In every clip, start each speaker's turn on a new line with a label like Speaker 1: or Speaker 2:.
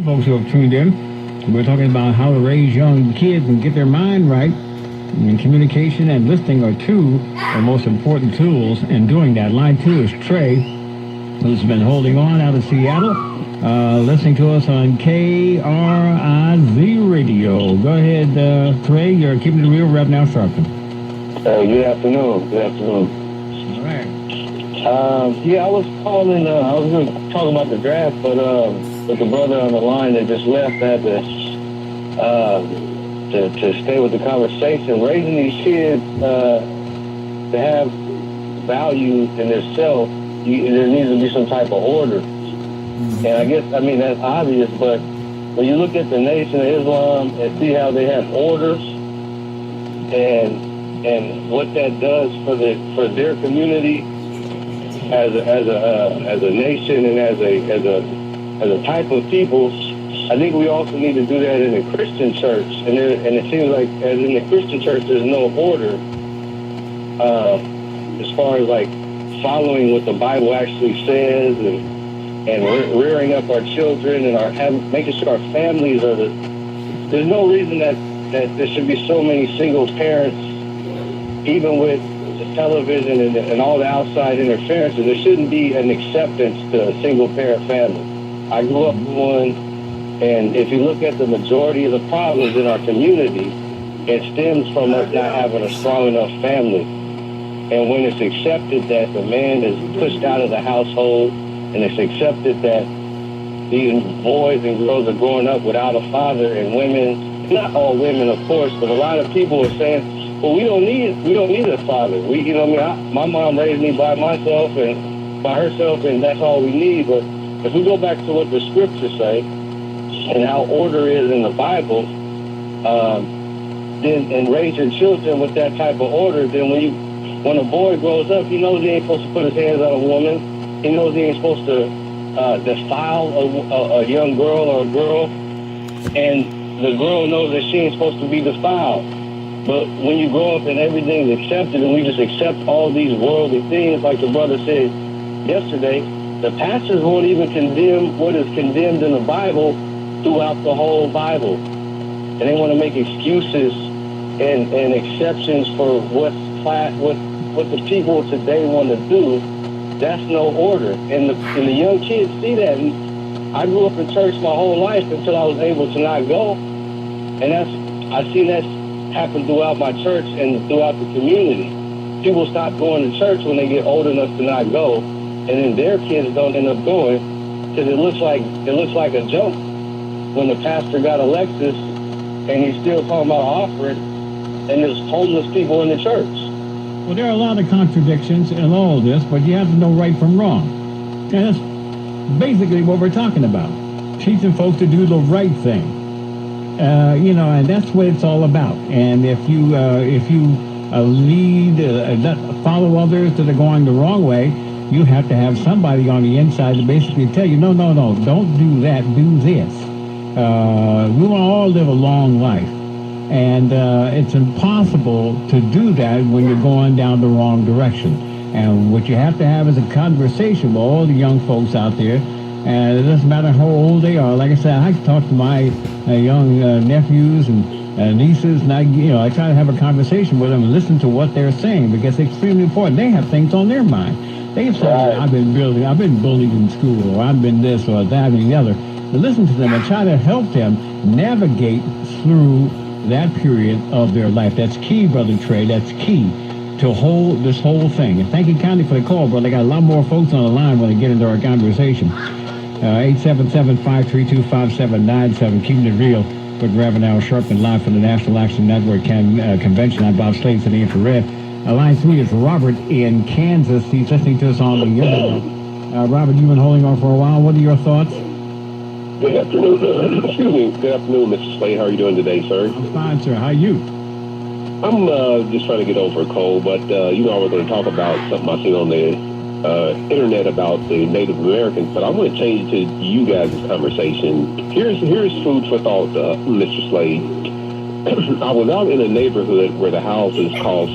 Speaker 1: Folks who have tuned in, we're talking about how to raise young kids and get their mind right. And communication and listening are two of the most important tools in doing that. Line 2 is Trey, who's been holding on out of Seattle, listening to us on KRIZ Radio. Go ahead, Trey. You're keeping it real right now, Sharpton.
Speaker 2: Good afternoon.
Speaker 1: All right.
Speaker 2: I was calling. I was going to talk about the draft, but with the brother on the line that just left, I had to stay with the conversation. Raising these kids to have value in themselves, there needs to be some type of order. And I guess, that's obvious, but when you look at the Nation of Islam and see how they have orders and what that does for their community as a nation and as a type of people, I think we also need to do that in the Christian church. And it seems like as in the Christian church, there's no order as far as like following what the Bible actually says and rearing up our children and making sure our families are there's no reason that there should be so many single parents, even with the television and all the outside interferences. There shouldn't be an acceptance to a single parent family. I grew up in one, and if you look at the majority of the problems in our community, it stems from us not having a strong enough family. And when it's accepted that the man is pushed out of the household, and it's accepted that these boys and girls are growing up without a father, and women, not all women of course, but a lot of people are saying, well, we don't need a father. My mom raised me by myself and by herself, and that's all we need. But if we go back to what the scriptures say and how order is in the Bible, then and raise your children with that type of order, then when a boy grows up, he knows he ain't supposed to put his hands on a woman. He knows he ain't supposed to defile a young girl or a girl, and the girl knows that she ain't supposed to be defiled. But when you grow up and everything's accepted and we just accept all these worldly things, like the brother said yesterday, the pastors won't even condemn what is condemned in the Bible throughout the whole Bible. And they want to make excuses and exceptions for what the people today want to do. That's no order. And the young kids see that. And I grew up in church my whole life until I was able to not go. And I've seen that happen throughout my church and throughout the community. People stop going to church when they get old enough to not go, and then their kids don't end up going because it looks like a joke when the pastor got a Lexus and he's still talking about offering, and there's homeless people in the church.
Speaker 1: Well, there are a lot of contradictions in all of this, but you have to know right from wrong. And that's basically what we're talking about. Teaching folks to do the right thing. And that's what it's all about. And if you follow others that are going the wrong way, you have to have somebody on the inside to basically tell you, no, don't do that, do this. We want to all live a long life. And it's impossible to do that when you're going down the wrong direction. And what you have to have is a conversation with all the young folks out there. And it doesn't matter how old they are. Like I said, I talk to my young nephews and nieces, and I try to have a conversation with them and listen to what they're saying, because it's extremely important. They have things on their mind. They say, I've been bullied in school, or I've been this or that and the other. But listen to them and try to help them navigate through that period of their life. That's key, Brother Trey. That's key to this whole thing. And thank you kindly for the call, brother. I got a lot more folks on the line when they get into our conversation. 877-532-5797, keeping it real with Reverend Al Sharpton, live from the National Action Network Convention. I'm Bob Slade to the Infrared. Line 3 is Robert in Kansas. He's listening to us on the internet. Robert, you've been holding on for a while. What are your thoughts?
Speaker 3: Good afternoon. Excuse me. Good afternoon, Mr. Slade. How are you doing today, sir?
Speaker 1: I'm fine, sir. How are you?
Speaker 3: I'm just trying to get over a cold, but we're going to talk about something I seen on the internet about the Native Americans, but I want to change to you guys' conversation. Here's food for thought, Mr. Slade. I was out in a neighborhood where the houses cost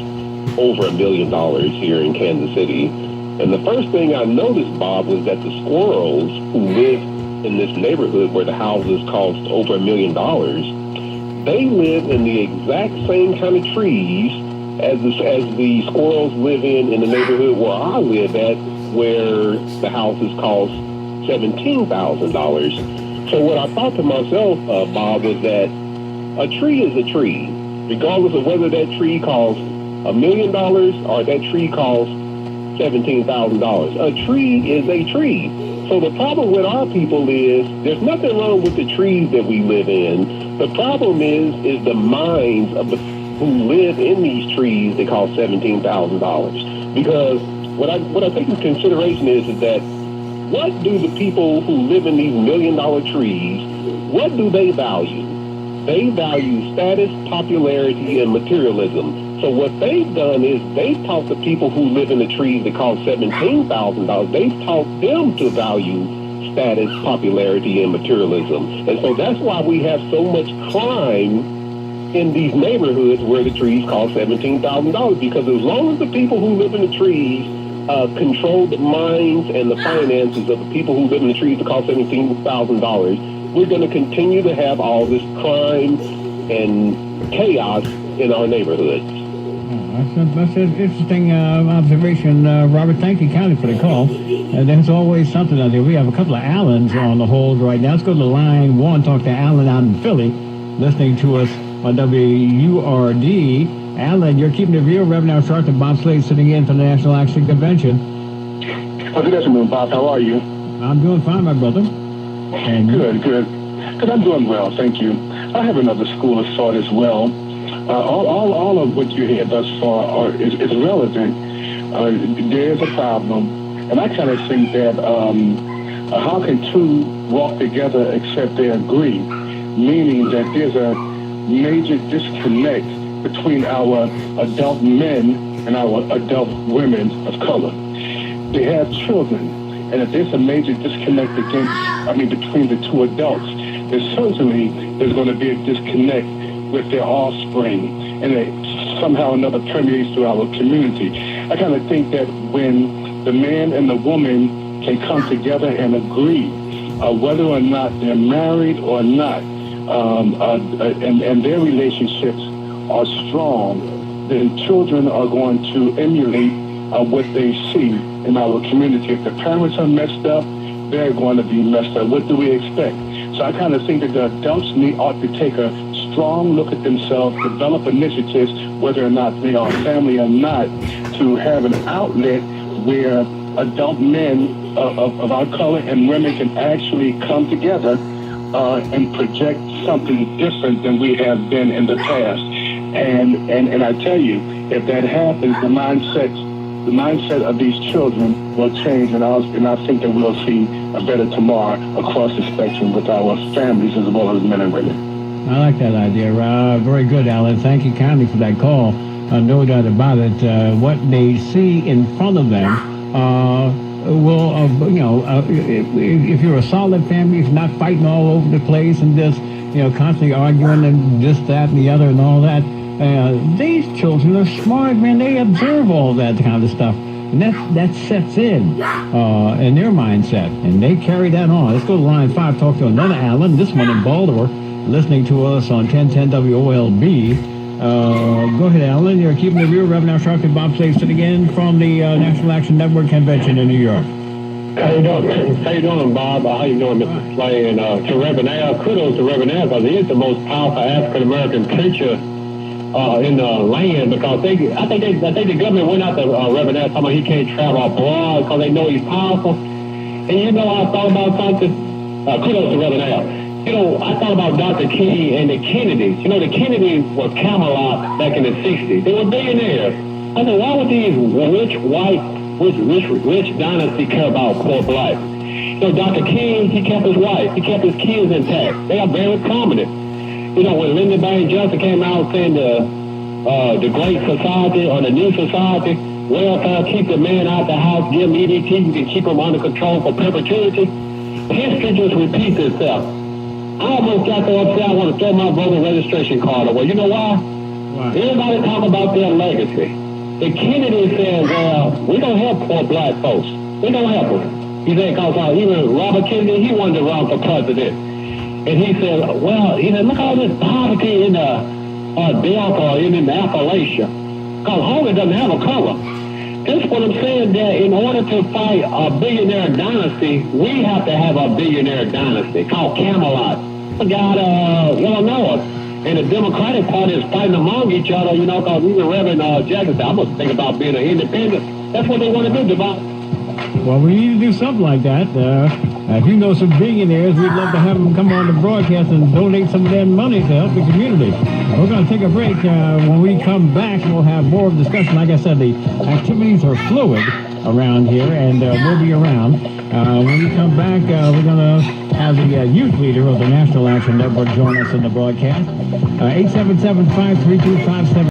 Speaker 3: over $1 million here in Kansas City, and the first thing I noticed, Bob, was that the squirrels live in this neighborhood where the houses cost over $1 million, they live in the exact same kind of trees as the squirrels live in the neighborhood where I live at, where the houses cost $17,000. So what I thought to myself, Bob, was that a tree is a tree, regardless of whether that tree costs $1 million or that tree costs $17,000. A tree is a tree. So the problem with our people is there's nothing wrong with the trees that we live in. The problem is the minds of the who live in these trees that cost $17,000. Because what I take into consideration is that what do the people who live in these $1 million trees, what do they value? They value status, popularity, and materialism. So what they've done is they've taught the people who live in the trees that cost $17,000, they've taught them to value status, popularity, and materialism. And so that's why we have so much crime in these neighborhoods where the trees cost $17,000, because as long as the people who live in the trees control the minds and the finances of the people who live in the trees that cost $17,000, we're going to continue to have all this crime and chaos in our neighborhoods.
Speaker 1: That's an interesting observation, Robert. Thank you kindly for the call. There's always something out there. We have a couple of Allens on the hold right now. Let's go to line one, talk to Allen out in Philly, listening to us on WURD. Allen, you're keeping it real. Reverend Al Sharpton, Bob Slade, sitting in for the National Action Convention.
Speaker 4: Good afternoon, Bob. How are you?
Speaker 1: I'm doing fine, my brother. And
Speaker 4: Good. Good, I'm doing well, thank you. I have another school of thought as well. All of what you hear thus far is relevant. There is a problem, and I kind of think that how can two walk together except they agree? Meaning that there's a major disconnect between our adult men and our adult women of color. They have children, and if there's a major disconnect between the two adults, there's going to be a disconnect with their offspring, and it somehow or another permeates through our community. I kind of think that when the man and the woman can come together and agree whether or not they're married or not, and their relationships are strong, then children are going to emulate what they see in our community. If the parents are messed up, they're going to be messed up. What do we expect? So I kind of think that the adults ought to take a strong look at themselves, develop initiatives, whether or not they are family or not, to have an outlet where adult men of our color and women can actually come together and project something different than we have been in the past. And I tell you, if that happens, the mindset of these children will change, and I think that we'll see a better tomorrow across the spectrum with our families as well as men and women.
Speaker 1: I like that idea. Very good, Alan. Thank you kindly for that call. No doubt about it. What they see in front of them if you're a solid family, if you're not fighting all over the place and just, constantly arguing and this, that, and the other and all that, these children are smart, man. They observe all that kind of stuff. And that sets in their mindset, and they carry that on. Let's go to line 5, talk to another Alan, this one in Baltimore, listening to us on 1010 WOLB. Go ahead, Alan. You're keeping it real. Reverend Al Sharpton, Bob Slade, again from the National Action Network Convention in New York.
Speaker 2: How you doing, Bob? How you doing, Mr. Slay? And to Reverend Al, kudos to Reverend Al, because he is the most powerful African-American preacher in the land, because I think the government went out to Reverend Al talking about he can't travel abroad because they know he's powerful. And I thought about something. Kudos to Reverend Al. I thought about Dr. King and the Kennedys. The Kennedys were Camelot back in the 60s. They were billionaires. I said, why would these rich dynasty care about poor life? Dr. King, he kept his wife. He kept his kids intact. They are very prominent. When Lyndon Baines Johnson came out saying the Great Society or the New Society, welfare, keep the man out the house, give him EDT, you can keep him under control for perpetuity. History just repeats itself. I almost got so upset I want to throw my voter registration card away. You know why? Everybody talk about their legacy. The Kennedy said, well, we don't help poor black folks. We don't help them. He said, because even Robert Kennedy, he wanted to run for president. And he said, well, he said, look all this poverty in the Delta or in the Appalachia. Because Hogan doesn't have a color. That's what I'm saying, that in order to fight a billionaire dynasty, we have to have a billionaire dynasty called Camelot. We got Illinois. And the Democratic Party is fighting among each other, you know, because even Reverend Jackson said, I'm going to think about being an independent. That's what they want to do, Devon.
Speaker 1: Well, we need to do something like that. If you know some billionaires, we'd love to have them come on the broadcast and donate some of their money to help the community. We're going to take a break. When we come back, we'll have more of discussion. Like I said, the activities are fluid around here, and we'll be around. When we come back, we're going to have the youth leader of the National Action Network join us in the broadcast. 877-532-57